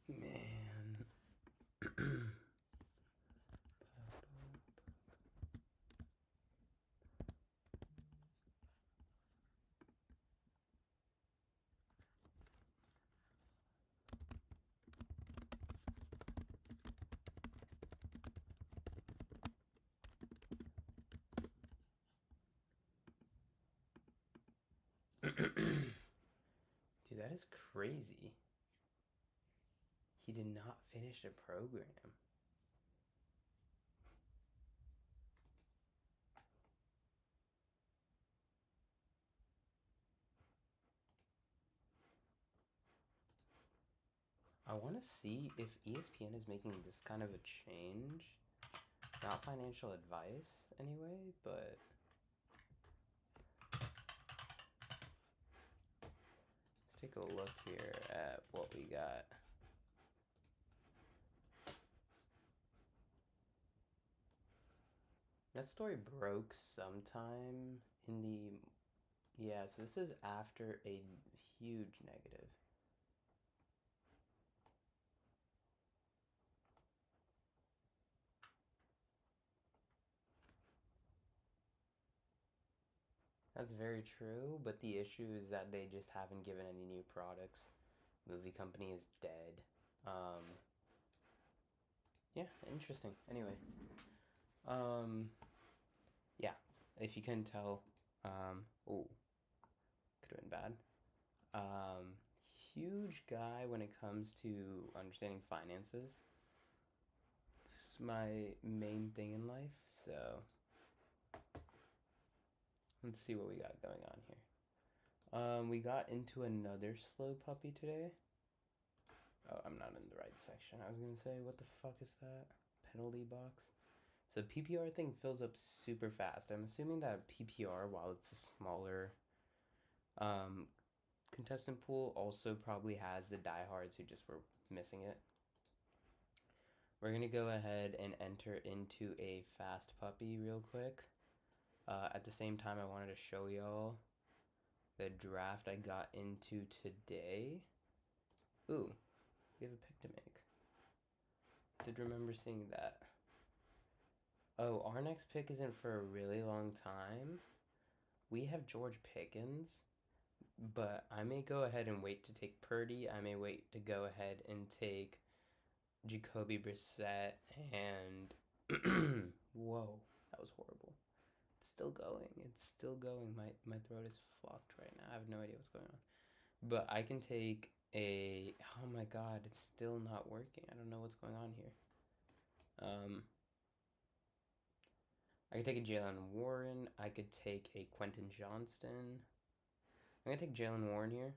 Man. Dude, that is crazy. He did not finish the program. I want to see if ESPN is making this kind of a change. Not financial advice, anyway, but let's take a look here at what we got. That story broke sometime in the... Yeah, so this is after a huge negative. That's very true, but the issue is that they just haven't given any new products. Movie company is dead. Um, yeah, interesting. Anyway, um, yeah, if you can tell, oh, could have been bad. Huge guy when it comes to understanding finances. It's my main thing in life, so let's see what we got going on here. We got into another slow puppy today. Oh, I'm not in the right section. I was gonna say, what the fuck is that? Penalty box. So PPR thing fills up super fast. I'm assuming that PPR, while it's a smaller um, contestant pool, also probably has the diehards who just were missing it. We're gonna go ahead and enter into a fast puppy real quick. At the same time, I wanted to show y'all the draft I got into today. Ooh, we have a pick to make. Did remember seeing that. Oh, our next pick isn't for a really long time. We have George Pickens, but I may go ahead and wait to take Purdy. I may wait to go ahead and take Jacoby Brissett and whoa, that was horrible. It's still going. It's still going. My throat is fucked right now. I have no idea what's going on. But I can take a oh my god, it's still not working. I don't know what's going on here. Um I could take a Jalen Warren. I could take a Quentin Johnston. I'm gonna take Jalen Warren here.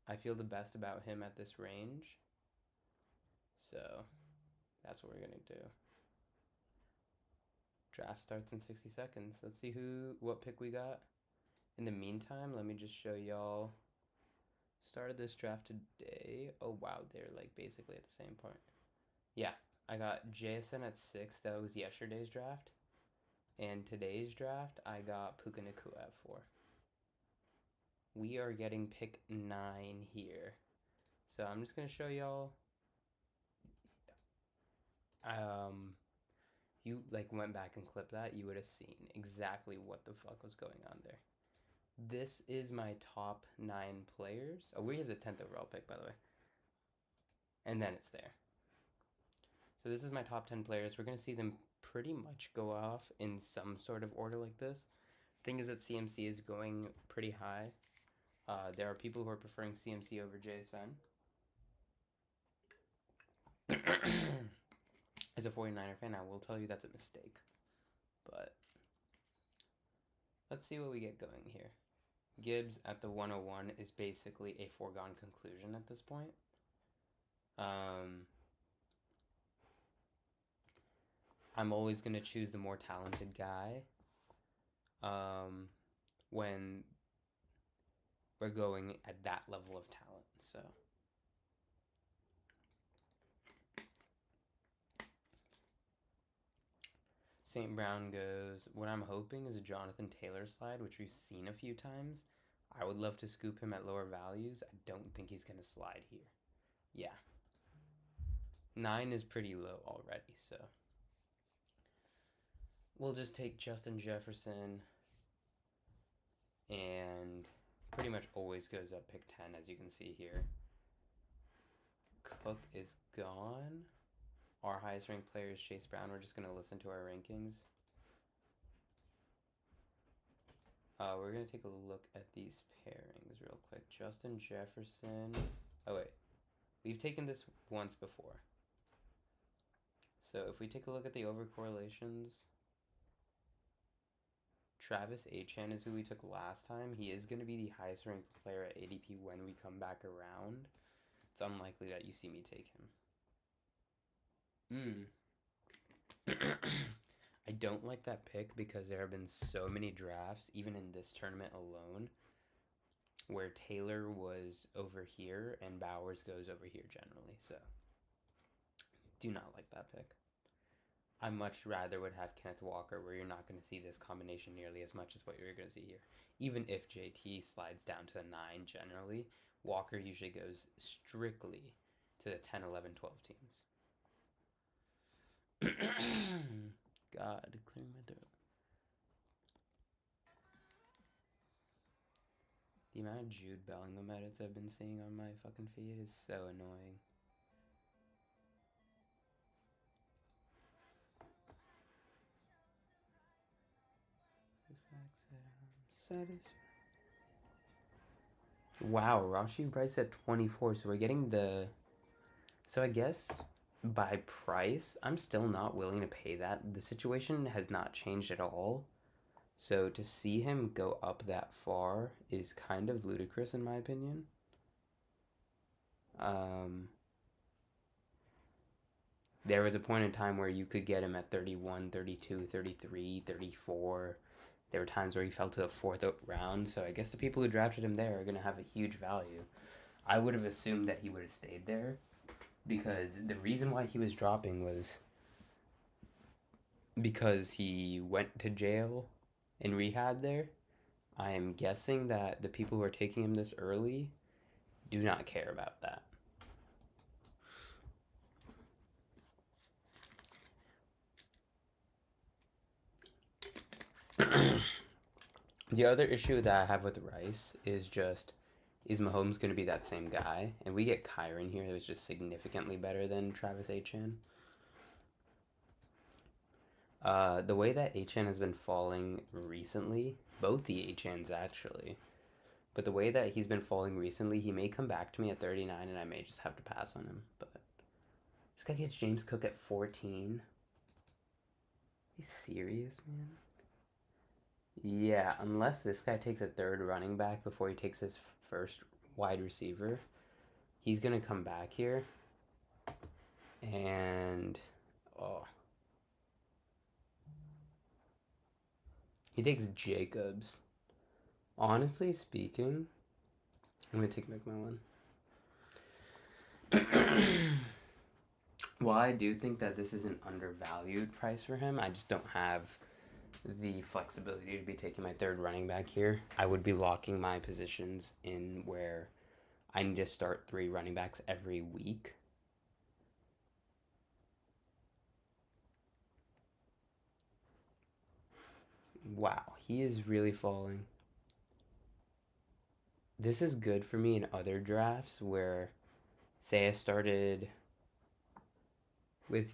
I feel the best about him at this range. So that's what we're gonna do. Draft starts in 60 seconds. Let's see what pick we got. In the meantime, let me just show y'all. Started this draft today. Oh wow, they're like basically at the same point. Yeah, I got JSN at 6. That was yesterday's draft. And today's draft, I got Puka Nacua at 4. We are getting pick 9 here. So I'm just gonna show y'all. You like went back and clipped that, you would have seen exactly what the fuck was going on there. This is my top 9 players. Oh, we have the 10th overall pick, by the way. And then it's there. So this is my top 10 players. We're gonna see them pretty much go off in some sort of order like this. Thing is that CMC is going pretty high. There are people who are preferring CMC over JSN. As a 49er fan, I will tell you that's a mistake. But let's see what we get going here. Gibbs at the 101 is basically a foregone conclusion at this point. I'm always going to choose the more talented guy when we're going at that level of talent. So St. Brown goes. What I'm hoping is a Jonathan Taylor slide, which we've seen a few times. I would love to scoop him at lower values. I don't think he's going to slide here. Yeah. 9 is pretty low already, so. We'll just take Justin Jefferson. And pretty much always goes up pick 10, as you can see here. Cook is gone. Our highest ranked player is Chase Brown. We're just going to listen to our rankings. We're going to take a look at these pairings real quick. Justin Jefferson. Oh, wait. We've taken this once before. So if we take a look at the overcorrelations, Travis Etienne is who we took last time. He is going to be the highest ranked player at ADP when we come back around. It's unlikely that you see me take him. I don't like that pick because there have been so many drafts, even in this tournament alone, where Taylor was over here and Bowers goes over here generally. So, do not like that pick. I much rather would have Kenneth Walker, where you're not going to see this combination nearly as much as what you're going to see here. Even if JT slides down to the 9 generally, Walker usually goes strictly to the 10, 11, 12 teams. God, clearing my throat. The amount of Jude Bellingham edits I've been seeing on my fucking feed is so annoying. Wow, Rashid Rice at 24, so we're getting the... So I guess by price, I'm still not willing to pay that. The situation has not changed at all. So to see him go up that far is kind of ludicrous in my opinion. There was a point in time where you could get him at 31, 32, 33, 34. There were times where he fell to the 4th round, so I guess the people who drafted him there are going to have a huge value. I would have assumed that he would have stayed there, because the reason why he was dropping was because he went to jail and rehab there. I am guessing that the people who are taking him this early do not care about that. The other issue that I have with Rice is just, is Mahomes going to be that same guy? And we get Kyron here, who's just significantly better than Travis Etienne. The way that Etienne has been falling recently, both the Etiennes actually, but the way that he's been falling recently, he may come back to me at 39 and I may just have to pass on him. But this guy gets James Cook at 14. Are you serious, man? Yeah, unless this guy takes a third running back before he takes his first wide receiver, he's going to come back here. And, he takes Jacobs. Honestly speaking, I'm going to take McMillan. While I do think that this is an undervalued price for him, I just don't have the flexibility to be taking my third running back here. I would be locking my positions in where I need to start 3 running backs every week. Wow, he is really falling. This is good for me in other drafts where, say I started with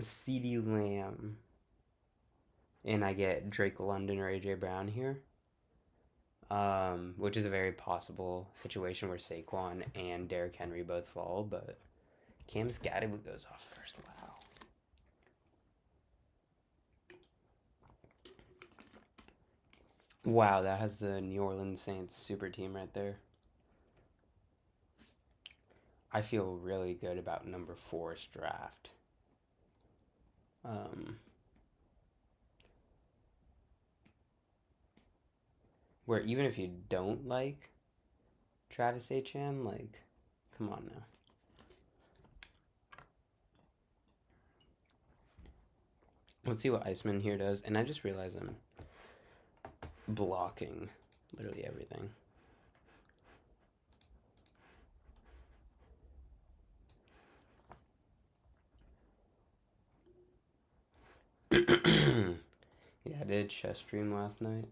CeeDee Lamb and I get Drake London or AJ Brown here, which is a very possible situation where Saquon and Derrick Henry both fall, but Cam Scatterwood goes off first. Wow. Wow, that has the New Orleans Saints super team right there. I feel really good about number 4's draft. Where even if you don't like Travis Etienne, like, come on now. Let's see what Iceman here does. And I just realized I'm blocking Literally everything. Yeah, I did chess stream last night.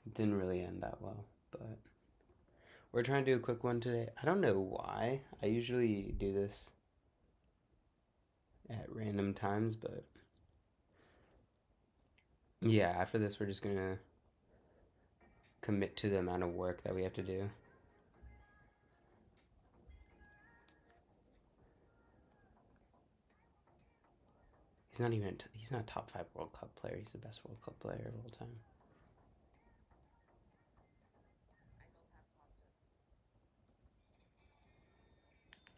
It didn't really end that well, but we're trying to do a quick one today. I don't know why. I usually do this at random times, but yeah, after this, we're just gonna commit to the amount of work that we have to do. He's not a top 5 World Cup player. He's the best World Cup player of all time.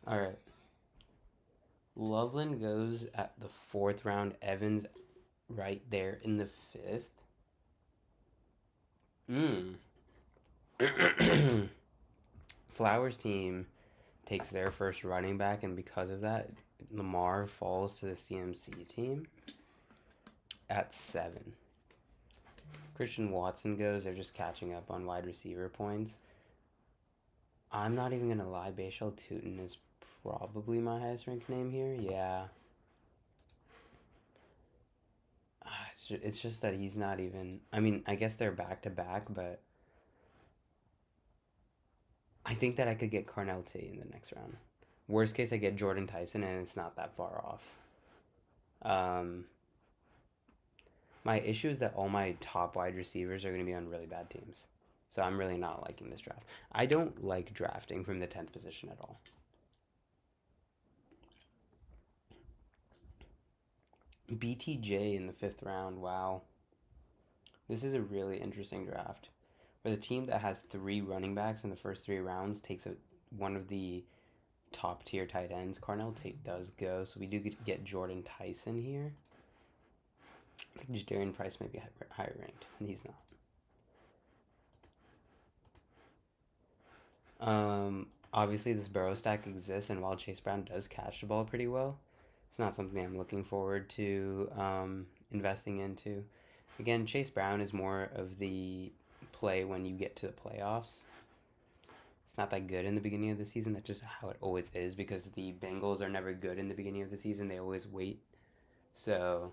All right. Loveland goes at the 4th round. Evans right there in the 5th. Flowers team takes their first running back, and because of that, Lamar falls to the CMC team at 7. Christian Watson goes. They're just catching up on wide receiver points. I'm not even gonna lie. Bashal Tutin is probably my highest ranked name here. Yeah. It's just that he's not even. I mean, I guess they're back to back, but I think that I could get Carnell T in the next round. Worst case, I get Jordan Tyson, and it's not that far off. My issue is that all my top wide receivers are going to be on really bad teams. So I'm really not liking this draft. I don't like drafting from the 10th position at all. BTJ in the 5th round. Wow. This is a really interesting draft. Where the team that has 3 running backs in the first 3 rounds takes one of the top tier tight ends. Carnell Tate does go, so we do get Jordan Tyson here. I think Jadarian Price may be higher ranked, and he's not. Obviously, this Burrow stack exists, and while Chase Brown does catch the ball pretty well, it's not something I'm looking forward to investing into. Again, Chase Brown is more of the play when you get to the playoffs. It's not that good in the beginning of the season. That's just how it always is, because the Bengals are never good in the beginning of the season. They always wait. So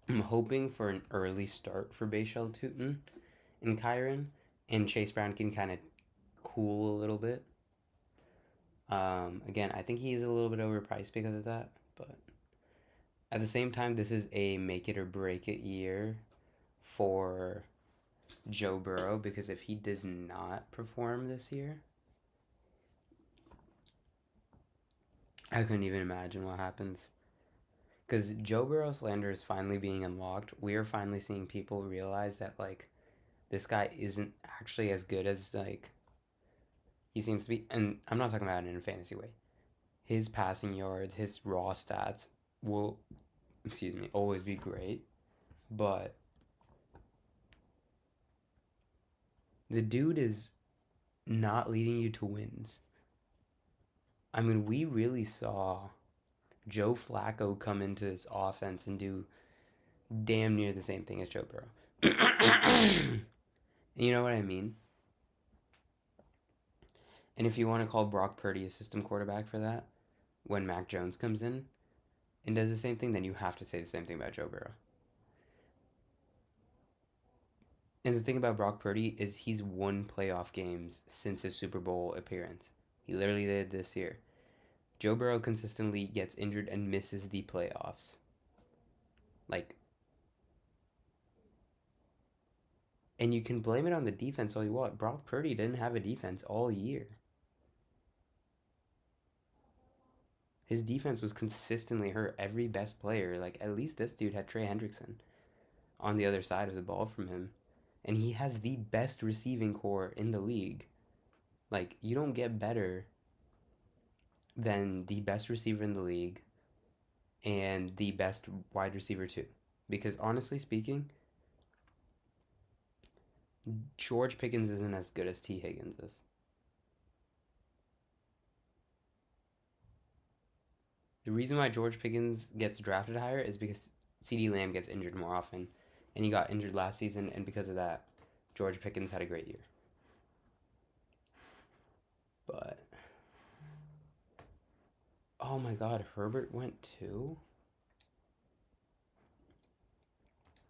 I'm hoping for an early start for Bashal Tutin and Kyron, and Chase Brown can kind of cool a little bit. Again, I think he's a little bit overpriced because of that, but at the same time, this is a make it or break it year for Joe Burrow, because if he does not perform this year, I couldn't even imagine what happens. Because Joe Burrow slander is finally being unlocked. We are finally seeing people realize that, like, this guy isn't actually as good as, like, he seems to be. And I'm not talking about it in a fantasy way. His passing yards, his raw stats will, always be great. But the dude is not leading you to wins. I mean, we really saw Joe Flacco come into this offense and do damn near the same thing as Joe Burrow. You know what I mean? And if you want to call Brock Purdy a system quarterback for that, when Mac Jones comes in and does the same thing, then you have to say the same thing about Joe Burrow. And the thing about Brock Purdy is he's won playoff games since his Super Bowl appearance. He literally did this year. Joe Burrow consistently gets injured and misses the playoffs. Like, and you can blame it on the defense all you want. Brock Purdy didn't have a defense all year. His defense was consistently hurt. Every best player, like at least this dude had Trey Hendrickson on the other side of the ball from him. And he has the best receiving core in the league. Like, you don't get better than the best receiver in the league and the best wide receiver too. Because honestly speaking, George Pickens isn't as good as T. Higgins is. The reason why George Pickens gets drafted higher is because CeeDee Lamb gets injured more often, and he got injured last season, and because of that, George Pickens had a great year. But oh my God, Herbert went too.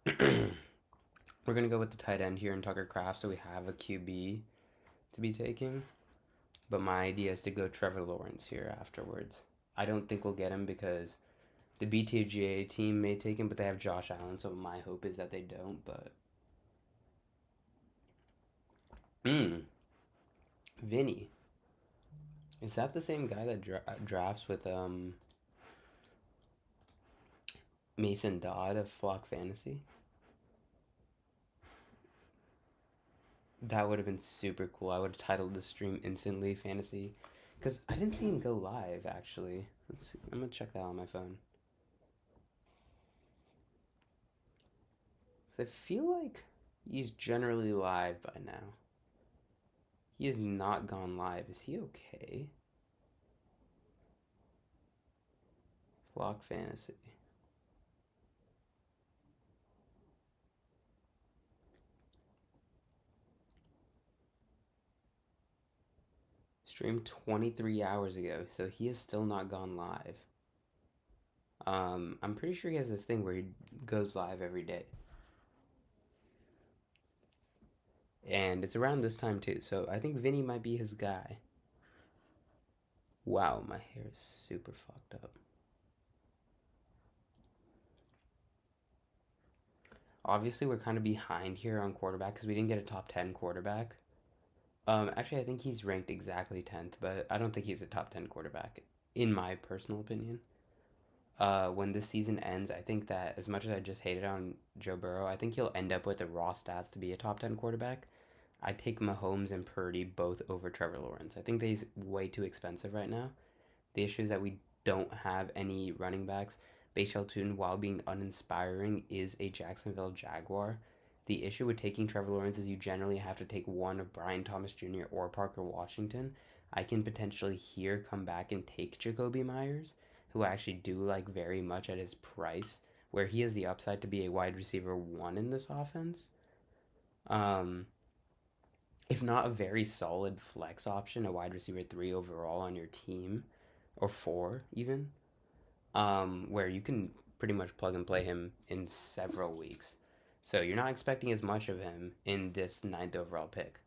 We're gonna go with the tight end here in Tucker Kraft, so we have a QB to be taking. But my idea is to go Trevor Lawrence here afterwards. I don't think we'll get him because the BTGA team may take him, but they have Josh Allen, so my hope is that they don't. But Vinny, is that the same guy that drafts with Mason Dodd of Flock Fantasy? That would have been super cool. I would have titled the stream instantly Fantasy, because I didn't see him go live actually. Let's see. I'm gonna check that on my phone. Because I feel like he's generally live by now. He has not gone live. Is he okay? Flock Fantasy. Streamed 23 hours ago, so he has still not gone live. I'm pretty sure he has this thing where he goes live every day. And it's around this time too, so I think Vinny might be his guy. Wow, my hair is super fucked up. Obviously, we're kind of behind here on quarterback because we didn't get a top 10 quarterback. Actually, I think he's ranked exactly 10th, but I don't think he's a top 10 quarterback, in my personal opinion. When this season ends, I think that as much as I just hated on Joe Burrow, I think he'll end up with the raw stats to be a top 10 quarterback. I take Mahomes and Purdy both over Trevor Lawrence. I think that he's way too expensive right now. The issue is that we don't have any running backs. Bashal Tune, while being uninspiring, is a Jacksonville Jaguar. The issue with taking Trevor Lawrence is you generally have to take one of Brian Thomas Jr. or Parker Washington. I can potentially here come back and take Jacoby Myers, who I actually do like very much at his price, where he has the upside to be a wide receiver 1 in this offense. If not a very solid flex option, a wide receiver 3 overall on your team, or 4 even, where you can pretty much plug and play him in several weeks. So you're not expecting as much of him in this 9th overall pick,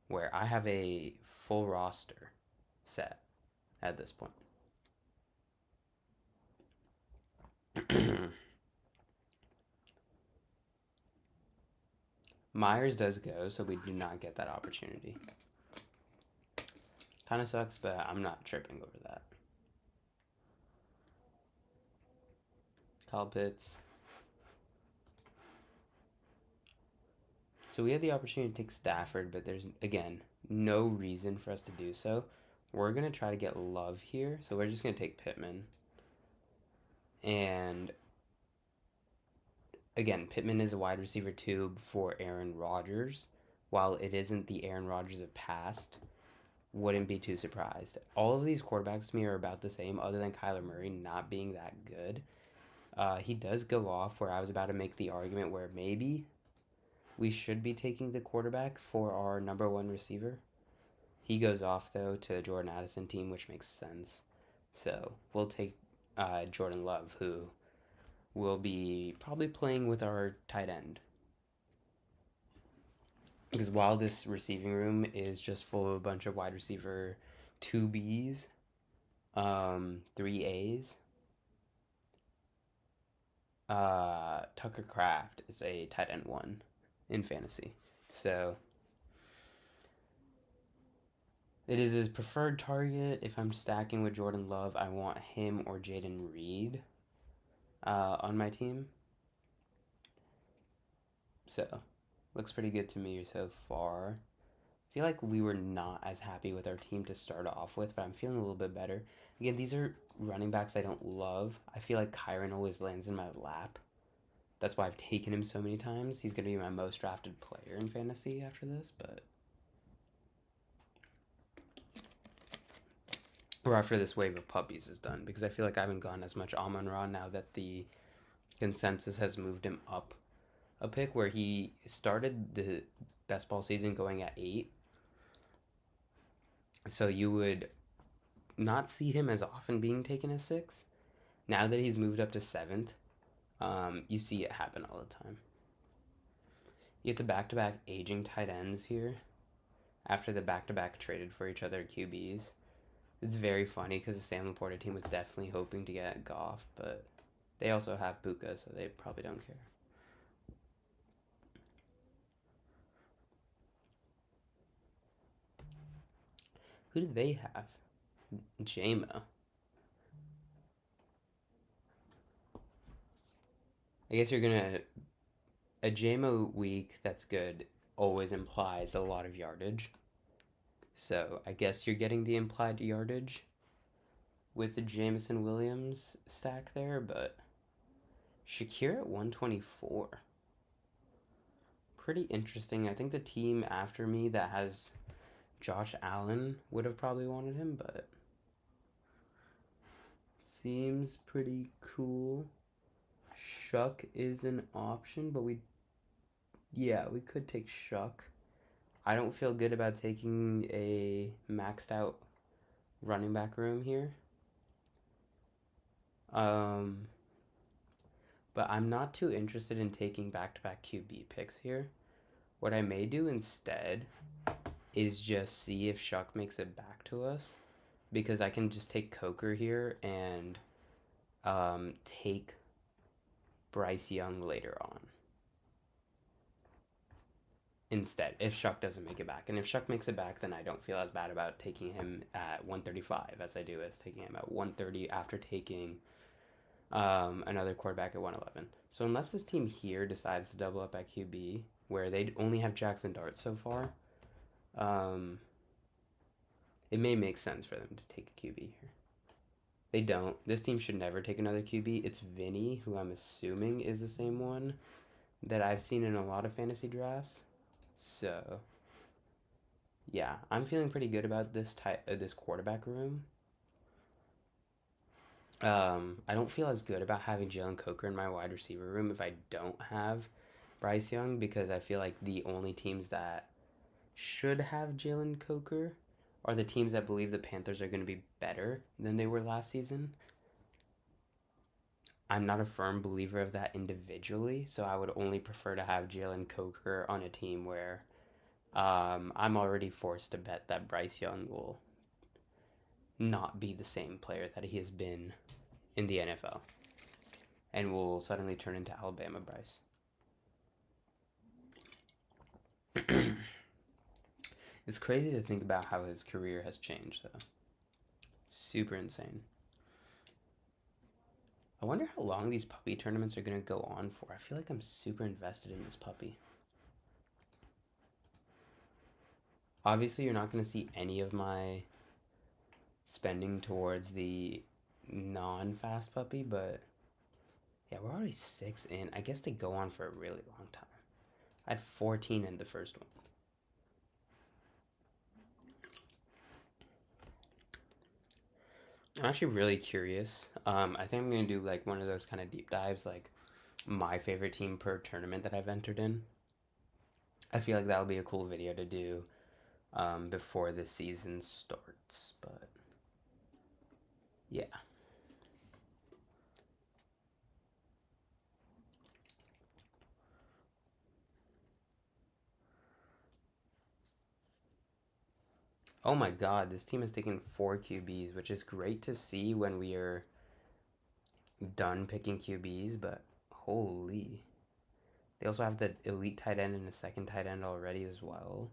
where I have a full roster set at this point. Myers does go, so we do not get that opportunity. Kind of sucks, but I'm not tripping over that. Kyle Pitts. So we had the opportunity to take Stafford, but there's, again, no reason for us to do so. We're going to try to get Love here, so we're just going to take Pittman. And, again, Pittman is a wide receiver 2 for Aaron Rodgers. While it isn't the Aaron Rodgers of past, wouldn't be too surprised. All of these quarterbacks to me are about the same, other than Kyler Murray not being that good. He does go off where I was about to make the argument where maybe we should be taking the quarterback for our number 1 receiver. He goes off, though, to Jordan Addison team, which makes sense. So we'll take Jordan Love, who will be probably playing with our tight end. Because while this receiving room is just full of a bunch of wide receiver 2Bs, 3As, Tucker Kraft is a tight end 1 in fantasy. So it is his preferred target. If I'm stacking with Jordan Love, I want him or Jaden Reed on my team. So, looks pretty good to me so far. I feel like we were not as happy with our team to start off with, but I'm feeling a little bit better. Again, these are running backs I don't love. I feel like Kyron always lands in my lap. That's why I've taken him so many times. He's going to be my most drafted player in fantasy after this, but... or after this wave of puppies is done, because I feel like I haven't gone as much Amon-Ra now that the consensus has moved him up a pick, where he started the best ball season going at 8. So you would not see him as often being taken as 6. Now that he's moved up to 7th, you see it happen all the time. You get the back-to-back aging tight ends here after the back-to-back traded for each other QBs. It's very funny because the Sam Laporta team was definitely hoping to get Goff, but they also have Puka, so they probably don't care. Who did they have? JMO. I guess you're gonna... A JMO week that's good always implies a lot of yardage. So I guess you're getting the implied yardage with the Jameson Williams stack there, but Shakir at 124. Pretty interesting. I think the team after me that has Josh Allen would have probably wanted him, but seems pretty cool. Shuck is an option, but we could take Shuck. I don't feel good about taking a maxed out running back room here. But I'm not too interested in taking back-to-back QB picks here. What I may do instead is just see if Shuck makes it back to us, because I can just take Coker here and take Bryce Young later on instead, if Shuck doesn't make it back. And if Shuck makes it back, then I don't feel as bad about taking him at 135 as I do as taking him at 130 after taking another quarterback at 111. So unless this team here decides to double up at QB, where they only have Jackson Dart so far, it may make sense for them to take a QB here. They don't. This team should never take another QB. It's Vinny, who I'm assuming is the same one that I've seen in a lot of fantasy drafts. So, yeah, I'm feeling pretty good about this this quarterback room. I don't feel as good about having Jalen Coker in my wide receiver room if I don't have Bryce Young, because I feel like the only teams that should have Jalen Coker are the teams that believe the Panthers are going to be better than they were last season. I'm not a firm believer of that individually, so I would only prefer to have Jalen Coker on a team where I'm already forced to bet that Bryce Young will not be the same player that he has been in the NFL and will suddenly turn into Alabama Bryce. It's crazy to think about how his career has changed, though. Super insane. I wonder how long these puppy tournaments are going to go on for. I feel like I'm super invested in this puppy. Obviously, you're not going to see any of my spending towards the non-fast puppy, but yeah, we're already 6 in. I guess they go on for a really long time. I had 14 in the first one. I'm actually really curious. I think I'm going to do like one of those kind of deep dives, like my favorite team per tournament that I've entered in. I feel like that'll be a cool video to do before the season starts, but yeah. Oh my god, this team has taken 4 QBs, which is great to see when we are done picking QBs, but holy. They also have the elite tight end and a second tight end already as well.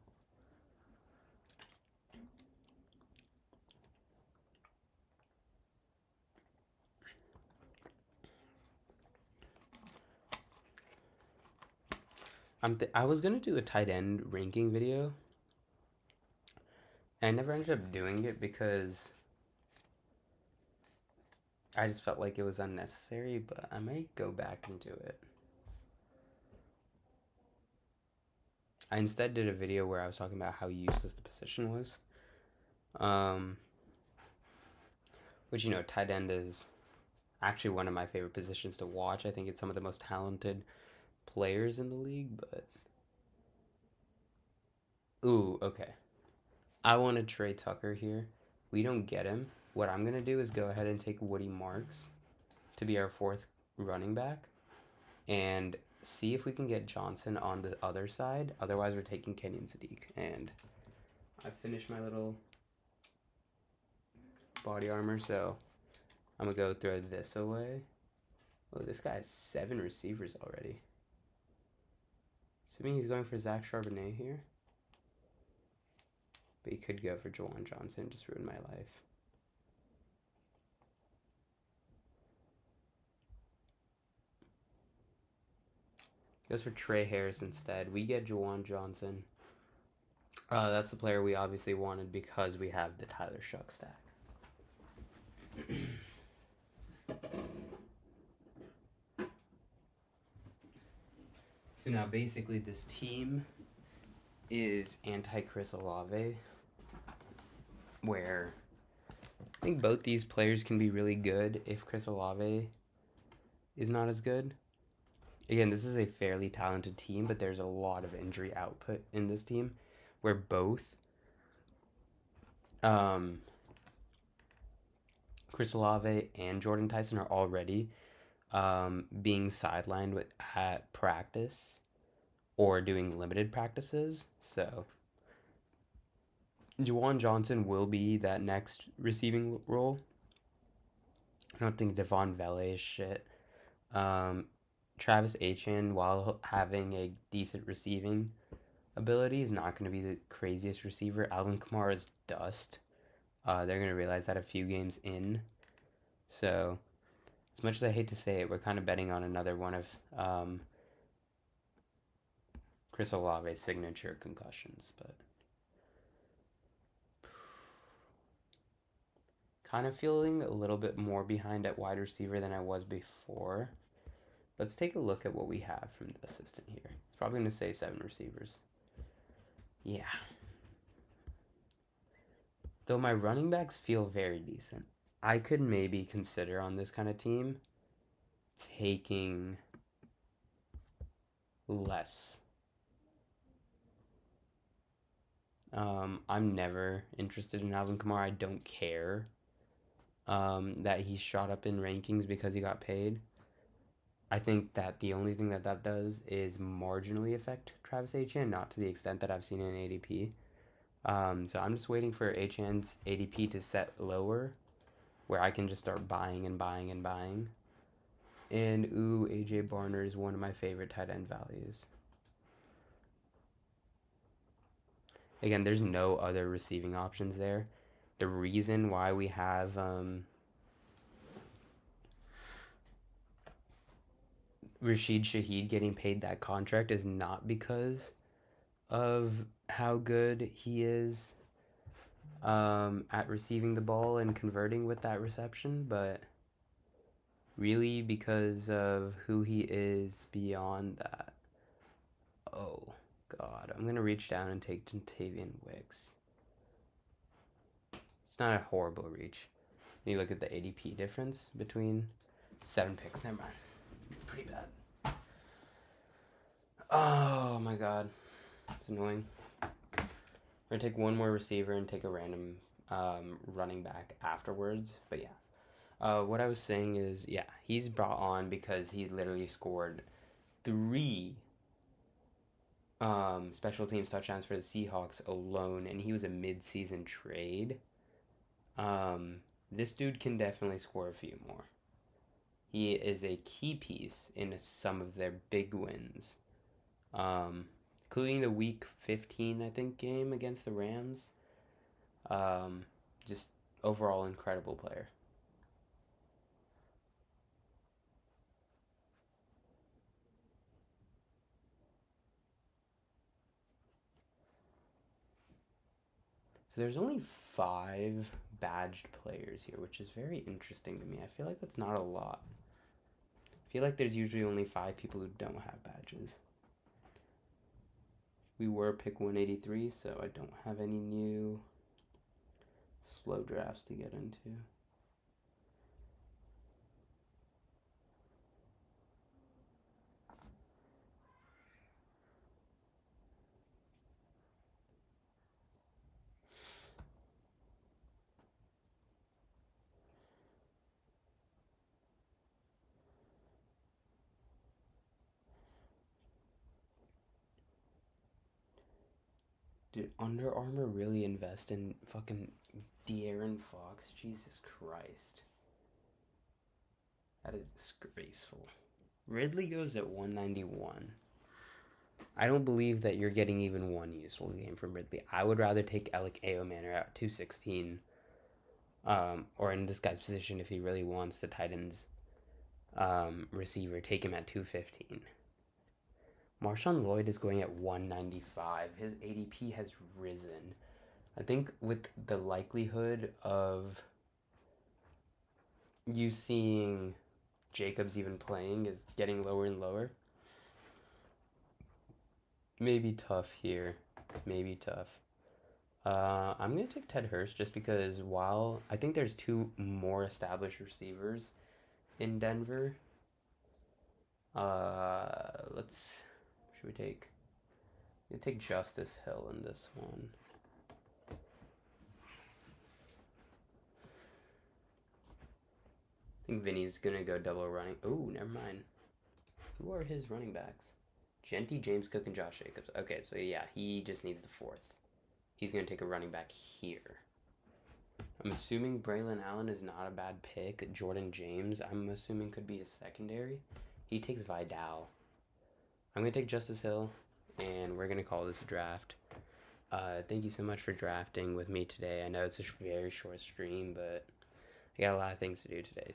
I was gonna do a tight end ranking video. I never ended up doing it because I just felt like it was unnecessary, but I might go back and do it. I instead did a video where I was talking about how useless the position was. Which, you know, tight end is actually one of my favorite positions to watch. I think it's some of the most talented players in the league, but ooh, okay. I want to trade Tucker here. We don't get him. What I'm gonna do is go ahead and take Woody Marks to be our fourth running back, and see if we can get Johnson on the other side. Otherwise, we're taking Kenyon Sadiq. And I finished my little body armor, so I'm gonna go throw this away. Oh, this guy has 7 receivers already. Assuming he's going for Zach Charbonnet here. But he could go for Juwan Johnson, just ruined my life. Goes for Trey Harris instead. We get Juwan Johnson. That's the player we obviously wanted because we have the Tyler Shuck stack. So now basically this team is anti-Chris Olave, where I think both these players can be really good if Chris Olave is not as good. Again, this is a fairly talented team, but there's a lot of injury output in this team where both Chris Olave and Jordan Tyson are already being sidelined at practice or doing limited practices. So Juwan Johnson will be that next receiving role. I don't think Devon Vele is shit. Travis Etienne, while having a decent receiving ability, is not going to be the craziest receiver. Alvin Kamara is dust. They're going to realize that a few games in. So, as much as I hate to say it, we're kind of betting on another one of Chris Olave's signature concussions, but kind of feeling a little bit more behind at wide receiver than I was before. Let's take a look at what we have from the assistant here. It's probably going to say 7 receivers. Yeah. Though my running backs feel very decent. I could maybe consider on this kind of team taking less. I'm never interested in Alvin Kamara. I don't care that he shot up in rankings because he got paid. I think that the only thing that does is marginally affect Travis Etienne, not to the extent that I've seen in ADP. So I'm just waiting for Etienne's ADP to set lower, where I can just start buying and buying and buying. And ooh, AJ Barner is one of my favorite tight end values. Again, there's no other receiving options there. The reason why we have Rashid Shaheed getting paid that contract is not because of how good he is at receiving the ball and converting with that reception, but really because of who he is beyond that. Oh, God. I'm going to reach down and take Jentavian Wicks. It's not a horrible reach. You look at the ADP difference between 7 picks. Never mind. It's pretty bad. Oh, my God. It's annoying. We're going to take one more receiver and take a random running back afterwards. But yeah. What I was saying is, yeah, he's brought on because he literally scored 3 special teams touchdowns for the Seahawks alone, and he was a mid-season trade. This dude can definitely score a few more. He is a key piece in some of their big wins, including the Week 15, I think, game against the Rams. Just overall incredible player. So there's only 5 badged players here, which is very interesting to me. I feel like that's not a lot. I feel like there's usually only 5 people who don't have badges. We were pick 183, so I don't have any new slow drafts to get into. Did Under Armour really invest in fucking De'Aaron Fox? Jesus Christ. That is disgraceful. Ridley goes at 191. I don't believe that you're getting even one useful game from Ridley. I would rather take Alec Aomanor at 216. Or in this guy's position, if he really wants the Titans receiver, take him at 215. Marshawn Lloyd is going at 195. His ADP has risen. I think with the likelihood of you seeing Jacobs even playing is getting lower and lower. Maybe tough here. Maybe tough. I'm going to take Ted Hurst just because while I think there's two more established receivers in Denver. Should we take? We take Justice Hill in this one. I think Vinny's gonna go double running. Oh, never mind. Who are his running backs? Genty, James Cook, and Josh Jacobs. Okay, so yeah, he just needs the fourth. He's gonna take a running back here. I'm assuming Braylon Allen is not a bad pick. Jordan James, I'm assuming could be a secondary. He takes Vidal. I'm going to take Justice Hill, and we're going to call this a draft. Thank you so much for drafting with me today. I know it's a very short stream, but I got a lot of things to do today.